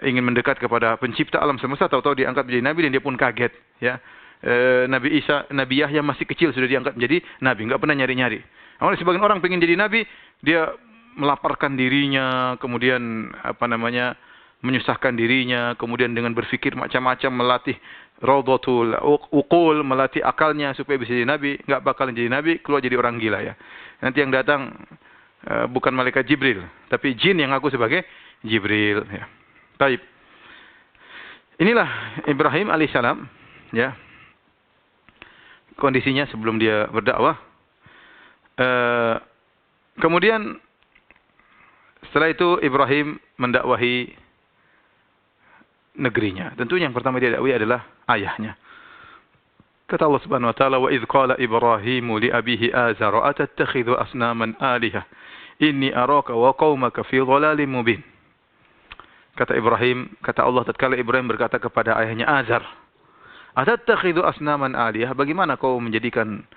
ingin mendekat kepada pencipta alam semesta. Tahu-tahu diangkat menjadi nabi dan dia pun kaget. Ya, Nabi Yahya masih kecil sudah diangkat menjadi nabi. Enggak pernah nyari-nyari. Awalnya sebagian orang ingin jadi nabi, dia melaparkan dirinya, kemudian menyusahkan dirinya, kemudian dengan berfikir macam-macam, melatih raudhatul uqul, melatih akalnya supaya bisa jadi nabi. Enggak bakal jadi nabi, keluar jadi orang gila, ya. Nanti yang datang bukan malaikat Jibril, tapi jin yang ngaku sebagai Jibril, ya. Baik. Inilah Ibrahim alaihissalam, ya. Kondisinya sebelum dia berdakwah. Kemudian Setelah itu Ibrahim mendakwahi negerinya. Tentu yang pertama dia dakwahi adalah ayahnya. Kata Allah Subhanahu wa taala, "Wa idz qala Ibrahimu li abihi Azar, atattakhidhu asnaman alihah? Inni araka wa qaumaka fi dhalalin mubin." Kata Ibrahim, kata Allah tatkala Ibrahim berkata kepada ayahnya Azar, "Atattakhidhu asnaman alihah? Bagaimana kau menjadikan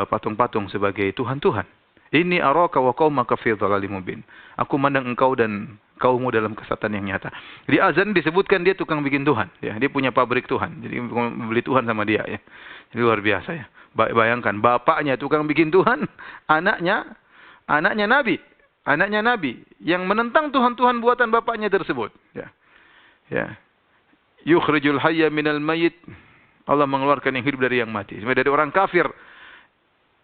patung-patung sebagai tuhan-tuhan? Inni araka wa qaumaka fi dhalalin mubin." Aku mandang engkau dan kaummu dalam kesesatan yang nyata. Di azan disebutkan dia tukang bikin Tuhan. Ya, dia punya pabrik Tuhan. Jadi beli Tuhan sama dia. Ya. Jadi luar biasa ya. Bayangkan bapaknya tukang bikin Tuhan, anaknya Nabi, yang menentang Tuhan-Tuhan buatan bapaknya tersebut. Ya, ya. Yukhrijul hayya minal mayyit. Allah mengeluarkan yang hidup dari yang mati. Dari orang kafir.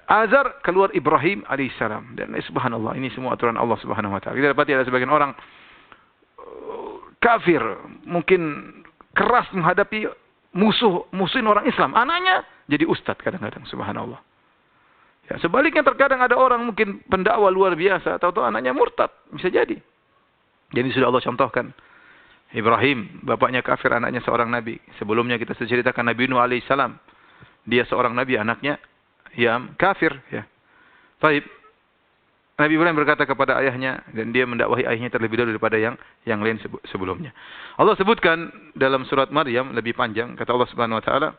Azar keluar Ibrahim alaihissalam. Dan subhanallah, ini semua aturan Allah subhanahu wa ta'ala. Kita dapati ada sebagian orang kafir, mungkin keras menghadapi musuhin orang Islam. Anaknya jadi ustadz kadang-kadang, subhanallah. Ya, sebaliknya terkadang ada orang mungkin pendakwa luar biasa, atau anaknya murtad. Bisa jadi. Jadi sudah Allah contohkan. Ibrahim, bapaknya kafir, anaknya seorang nabi. Sebelumnya kita ceritakan Nabi Nuh alaihissalam. Dia seorang nabi, anaknya yang kafir. Ya. Baik. Nabi Ibrahim berkata kepada ayahnya, dan dia mendakwahi ayahnya terlebih dahulu daripada yang lain sebelumnya. Allah sebutkan dalam surat Maryam lebih panjang, kata Allah Subhanahu wa taala,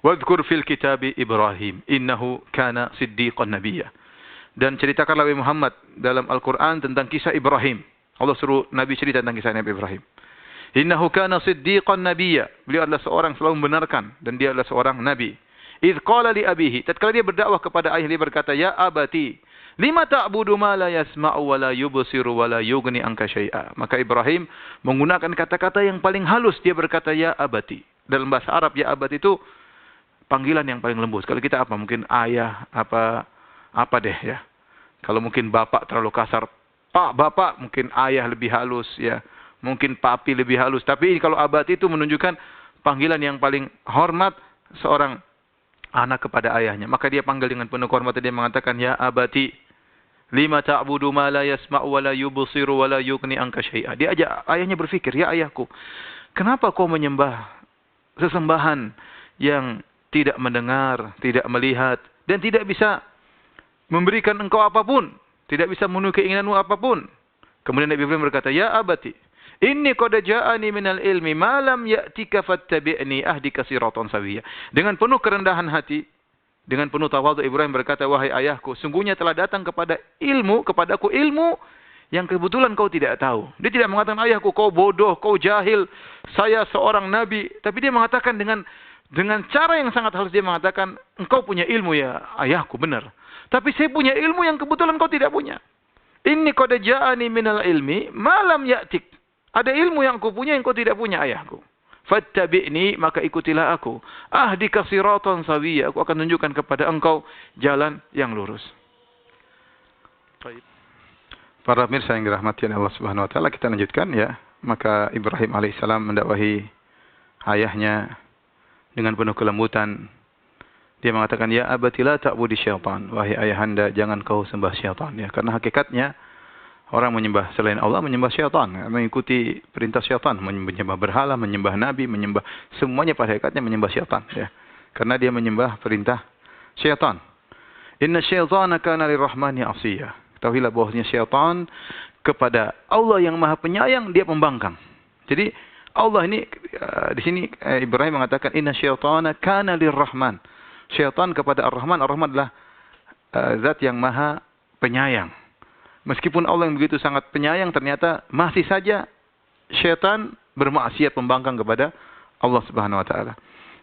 "Wadhkur fil kitabi Ibrahim, innahu kana siddiqan nabiyya." Dan ceritakanlah wahai Muhammad dalam Al-Qur'an tentang kisah Ibrahim. Allah suruh Nabi cerita tentang kisah Nabi Ibrahim. Innahu kana siddiqan nabiyya. Beliau adalah seorang selalu membenarkan dan dia adalah seorang nabi. Idz qala li abihi, tatkala dia berdakwah kepada ayah, dia berkata, "Ya abati, lima ta'budu ma la yasma'u wa la yubsiru wa la yughni anka syai'a." Maka Ibrahim menggunakan kata-kata yang paling halus, dia berkata ya abati. Dalam bahasa Arab ya abati itu panggilan yang paling lembut. Kalau kita apa? Mungkin ayah, apa deh ya. Kalau mungkin bapak terlalu kasar, Pak, bapak, mungkin ayah lebih halus ya. Mungkin papi lebih halus. Tapi kalau abati itu menunjukkan panggilan yang paling hormat seorang anak kepada ayahnya. Maka dia panggil dengan penuh kehormatan, dia mengatakan ya abati lima ta'budu ma la yasma'u wa la yubsiru wa la yughni anka syai'a. Dia ajak ayahnya berfikir, ya ayahku, kenapa kau menyembah sesembahan yang tidak mendengar, tidak melihat dan tidak bisa memberikan engkau apapun, tidak bisa memenuhi keinginanmu apapun. Kemudian Nabi Ibrahim berkata, ya abati, inni qad ja'ani minal ilmi ma lam ya'tika fattabi'ni ahdika siratan sawiyya. Dengan penuh kerendahan hati, dengan penuh tawadhu, Ibrahim berkata, wahai ayahku, sungguhnya telah datang kepadaku ilmu yang kebetulan kau tidak tahu. Dia tidak mengatakan, ayahku kau bodoh, kau jahil, saya seorang nabi. Tapi dia mengatakan dengan cara yang sangat halus, dia mengatakan, engkau punya ilmu ya ayahku, benar. Tapi saya punya ilmu yang kebetulan kau tidak punya. Inni qad ja'ani minal ilmi ma lam ya'tik. Ada ilmu yang aku punya yang kau tidak punya ayahku. Fattabi'ni, maka ikutilah aku. Ahdika siratan sawiyya, aku akan tunjukkan kepada engkau jalan yang lurus. Para pemirsa yang dirahmati oleh Allah Subhanahu wa taala, kita lanjutkan ya. Maka Ibrahim alaihissalam mendakwahi ayahnya dengan penuh kelembutan. Dia mengatakan, ya abati la ta'budi syaitan. Wahai ayahanda, jangan kau sembah syaitan ya, karena hakikatnya orang menyembah selain Allah, menyembah syaitan, mengikuti perintah syaitan, menyembah berhala, menyembah nabi, menyembah semuanya pada hakikatnya menyembah syaitan ya. Karena dia menyembah perintah syaitan. Inna syaitana kana lirrahmani 'asiyya. Ketahuilah bahwasanya syaitan kepada Allah yang Maha Penyayang dia pembangkang. Jadi Allah ini di sini Ibrahim mengatakan inna syaitana kana lirrahman. Syaitan kepada Ar-Rahman, Ar-Rahman adalah zat yang Maha Penyayang. Meskipun Allah yang begitu sangat penyayang, ternyata masih saja syaitan bermaksiat pembangkang kepada Allah Subhanahu wa taala.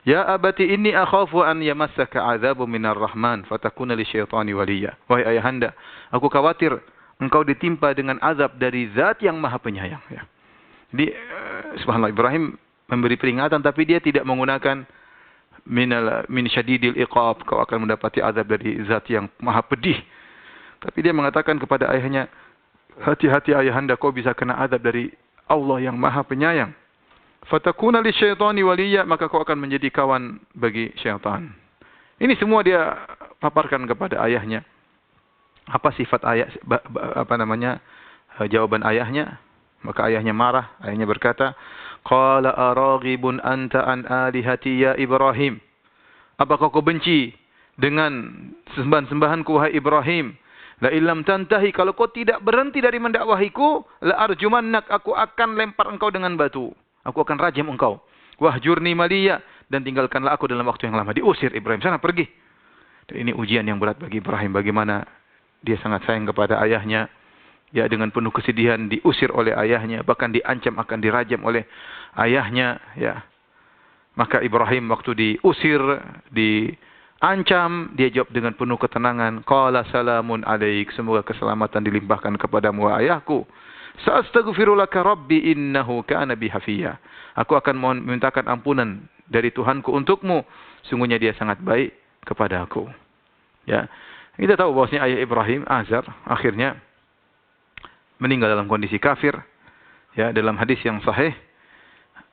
Ya abati inni akhafu an yamassaka 'adzabun minar rahman fatakuna lisyaitani waliya. Wahai ayahanda, aku khawatir engkau ditimpa dengan azab dari zat yang Maha Penyayang ya. Jadi subhanallah, Ibrahim memberi peringatan tapi dia tidak menggunakan min syadidil iqab, kau akan mendapati azab dari zat yang Maha Pedih. Tapi dia mengatakan kepada ayahnya, hati-hati ayahanda, kau bisa kena azab dari Allah yang Maha Penyayang. Fatakuna lisyaitani waliya, maka kau akan menjadi kawan bagi syaitan. Ini semua dia paparkan kepada ayahnya. Apa sifat ayah, jawaban ayahnya. Maka ayahnya marah. Ayahnya berkata, "Qala araghibun anta an alihati ya Ibrahim?" Apakah kau benci dengan sembahan-sembahanku wahai Ibrahim? La illam tantahi, kalau kau tidak berhenti dari mendakwahiku, la arjumannak, aku akan lempar engkau dengan batu. Aku akan rajam engkau. Wahjurni maliya, dan tinggalkanlah aku dalam waktu yang lama. Diusir Ibrahim, sana pergi. Dan ini ujian yang berat bagi Ibrahim, bagaimana dia sangat sayang kepada ayahnya. Ya, dengan penuh kesedihan diusir oleh ayahnya, bahkan diancam akan dirajam oleh ayahnya, ya. Maka Ibrahim waktu diusir, diancam, dia jawab dengan penuh ketenangan, qala salamun alaik, semoga keselamatan dilimpahkan kepadamu ayahku. Sa'astaghfirulaka rabbi innahu kana bi hafiya. Aku akan mohon memintakan ampunan dari Tuhanku untukmu, sungguhnya dia sangat baik kepada aku. Ya. Kita tahu bahwasanya ayah Ibrahim, Azar, akhirnya meninggal dalam kondisi kafir. Ya, dalam hadis yang sahih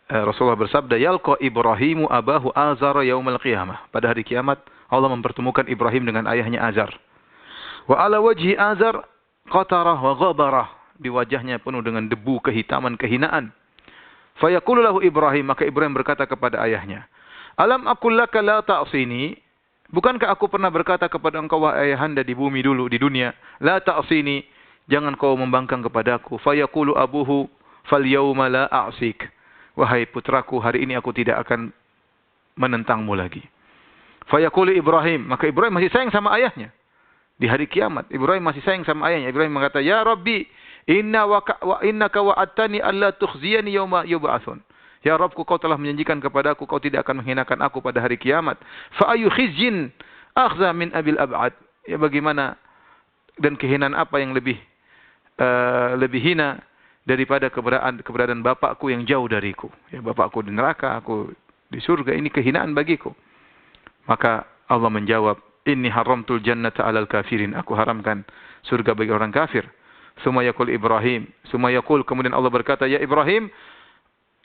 Rasulullah bersabda, "Yalqa Ibrahimu abahu Azar yaumal qiyamah." Pada hari kiamat Allah mempertemukan Ibrahim dengan ayahnya Azar. Wa ala wajhi Azar qatarah wa ghabarah. Di wajahnya penuh dengan debu, kehitaman, kehinaan. Fa yaqulu lahu Ibrahim, maka Ibrahim berkata kepada ayahnya, "Alam aqul laka la ta'sini?" Bukankah aku pernah berkata kepada engkau wahai ayahanda di bumi dulu, di dunia, la ta'sini, jangan kau membangkang kepadaku. Fa yaqulu abuhu, fal yauma la a'sik. Wahai putraku, hari ini aku tidak akan menentangmu lagi. Fa yaqulu Ibrahim, maka Ibrahim masih sayang sama ayahnya. Di hari kiamat, Ibrahim masih sayang sama ayahnya. Ibrahim mengata, "Ya Rabbi, innaka wa'adtani alla tukhziyani yauma yub'atsun." Ya Rabbku, kau telah menjanjikan kepadaku, kau tidak akan menghinakan aku pada hari kiamat. Fa ayu khizyin akhza min abil ab'ad. Ya, bagaimana dan kehinaan apa yang lebih hina daripada keberadaan bapakku yang jauh dariku. Ya, bapakku di neraka, aku di surga, ini kehinaan bagiku. Maka Allah menjawab, "Inni haramtul jannata 'alal kafirin." Aku haramkan surga bagi orang kafir. Summa yaqul Ibrahim, kemudian Allah berkata, "Ya Ibrahim,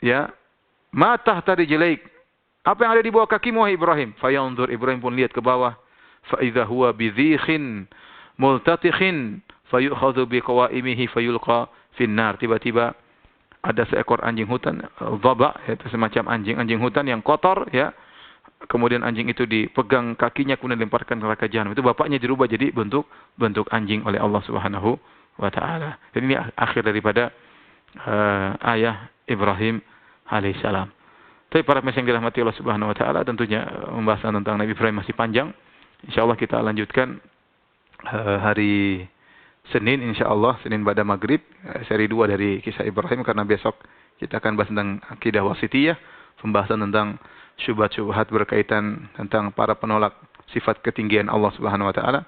ya, ma tahta rijlaik?" Apa yang ada di bawah kakimu wahai Ibrahim? Fayanzur, Ibrahim pun lihat ke bawah. Fa idza huwa bidhikhin multatikhin fayukhadhu biqawaimihi fayulqa finnar. Tiba-tiba ada seekor anjing hutan, dhaba, yaitu semacam anjing hutan yang kotor, ya. Kemudian anjing itu dipegang kakinya, kemudian dilemparkan ke neraka jahanam. Itu bapaknya dirubah jadi bentuk anjing oleh Allah Subhanahu wa taala. Dan ini akhir daripada ayah Ibrahim alaihissalam. Tapi para pemirsa yang dirahmati Allah Subhanahu wa taala, tentunya pembahasan tentang Nabi Ibrahim masih panjang. Insyaallah kita lanjutkan hari Senin, insyaallah Senin pada maghrib, seri 2 dari kisah Ibrahim, karena besok kita akan bahas tentang akidah wasitiyah, pembahasan tentang syubhat-syubhat berkaitan tentang para penolak sifat ketinggian Allah Subhanahu wa taala.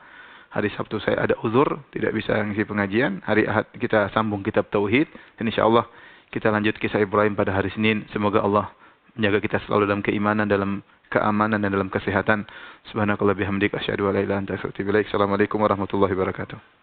Hari Sabtu saya ada uzur, tidak bisa ngisi pengajian. Hari Ahad kita sambung kitab tauhid, dan insyaallah kita lanjut kisah Ibrahim pada hari Senin. Semoga Allah menjaga kita selalu dalam keimanan, dalam keamanan, dan dalam kesehatan. Subhanakallah bihamdik asyhadu an la ilaha illa anta astaghfiruka wa atubu ilaik. Assalamualaikum warahmatullahi wabarakatuh.